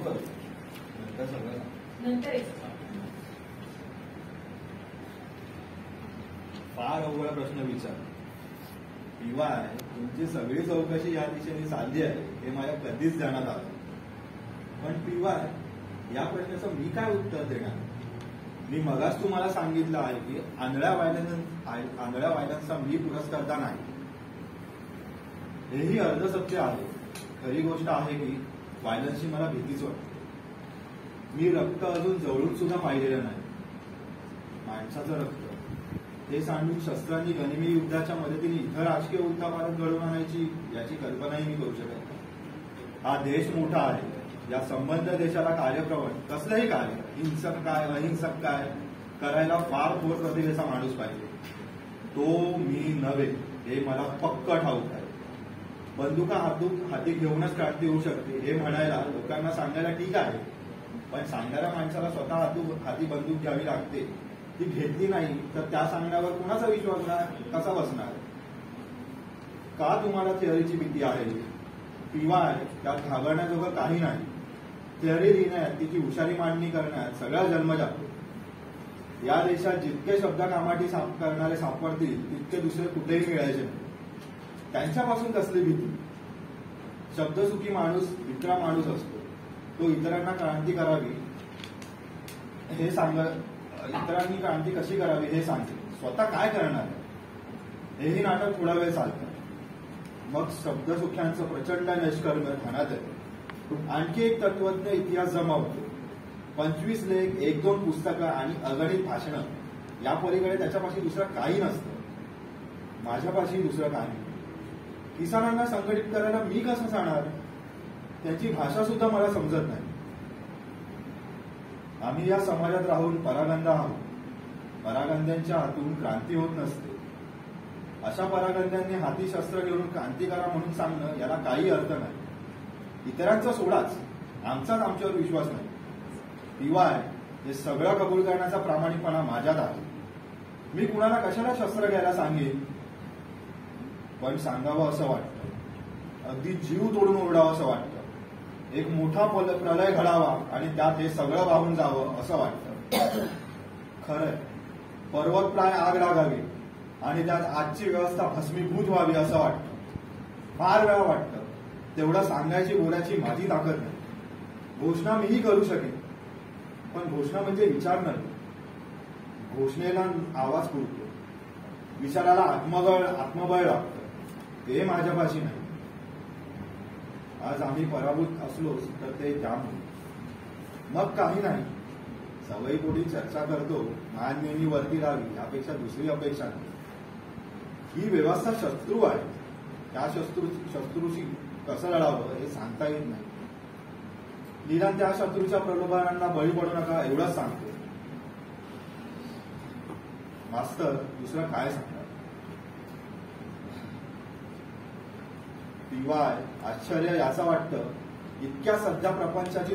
नंतर सगळं नंतर फार अवघड प्रश्न विचार. PY तुमची सगळी चौकशी या दिशेने चालली आहे हे मला कधीच जाणत आलं. पण PY या प्रश्नाचं मी काय उत्तर देणार? मी मगाच तुम्हाला सांगितलं आहे की आंधळ्या वायलन्सचा मी पुरस्कर्ता नाही. हेही अर्धसत्य आहे. खरी गोष्ट आहे की वायलन्सची मला भीतीच वाटते. मी रक्त अजून जवळून सुद्धा पाहिलेलं नाही. माणसाचं रक्त हे सांडून शस्त्रांनी गनिमी युद्धाच्या मदतीने इतर राजकीय उलथापालथ घडवून आणायची याची कल्पनाही मी करू शकत नाही. हा देश मोठा आहे. या संबंध देशाला कार्यप्रवण कसलंही कार्य हिंसक काय अहिंसक काय करायला फार थोर प्रतिभेचा माणूस पाहिजे. तो मी नव्हे हे मला पक्क ठाऊक आहे. बंदुका हाती घेऊनच क्रांती होऊ शकते हे म्हणायला लोकांना सांगायला ठीक आहे. पण सांगणाऱ्या माणसाला स्वतः हाती बंदूक घ्यावी लागते. ती घेतली नाही तर त्या सांगण्यावर कुणाचा विश्वास कसा बसणार? का तुम्हाला थिअरीची भीती आहे? PY त्यात घाबरण्याजोगं काही नाही. थिअरी लिहिण्यात तिची हुशारी मांडणी करण्यात सगळा जन्म जातो. या देशात जितके शब्द कामाटी करणारे सापडतील तितके दुसरे कुठेही मिळायचे नाही. त्यांच्यापासून कसली भीती? शब्दसुखी माणूस मित्रा माणूस असतो. तो इतरांना क्रांती करावी हे इतरांनी क्रांती कशी करावी हे सांगते. स्वतः काय करणार हेही नाटक थोडा वेळ चालतं. मग शब्दसुख्यांचं प्रचंड निष्कर्म ध्यानात येतं. आणखी एक तत्वज्ञ इतिहास जमावतो. 25 लेख 1-2 पुस्तकं आणि अगणित भाषणं या पलीकडे त्याच्यापाशी दुसरं काही नसतं. माझ्यापाशी दुसरं काही. किसानांना संघटित करायला मी कसं जाणार? त्यांची भाषा सुद्धा मला समजत नाही. आम्ही या समाजात राहून परागंदा आहोत. परागंद्यांच्या हातून क्रांती होत नसते. अशा परागंद्यांनी हाती शस्त्र घेऊन क्रांती करा म्हणून सांगणं याला काही अर्थ नाही. इतरांचा सोडाच, आमचाच आमच्यावर विश्वास नाही. PY हे सगळं कबूल करण्याचा प्रामाणिकपणा माझ्यात आहे. मी कुणाला कशाला शस्त्र घ्यायला सांगेन? पण सांगावं असं वाटतं. अगदी जीव तोडून ओरडावं असं वाटतं. एक मोठा प्रलय घडावा आणि त्यात हे सगळं वाहून जावं असं वाटतं. खरंय, पर्वतप्राय आग लागावी आणि त्यात आजची व्यवस्था भस्मीभूत व्हावी असं वाटतं. फार वेळा वाटतं. तेवढं सांगायची बोलायची माझी ताकद नाही. घोषणा मीही करू शकेन, पण घोषणा म्हणजे विचार नाही. घोषणेला आवाज फुटतो. विचाराला आत्मबळ लागतं. ते माझ्यापाशी नाही. आज आम्ही पराभूत असलोच तर ते त्यामुळे. मग काही नाही. सवयीपोटी चर्चा करतो. मान नेहमी वरती राहावी यापेक्षा दुसरी अपेक्षा नाही. ही व्यवस्था शत्रू आहे. त्या शत्रूशी कसं लढावं हे सांगता येत नाही. निदान त्या शत्रूच्या प्रलोभनांना बळी पडू नका एवढंच सांगतो. मास्तर दुसरं काय सांगतात? PY आश्चर्य याचं वाटतं इतक्या सध्या प्रपंचाची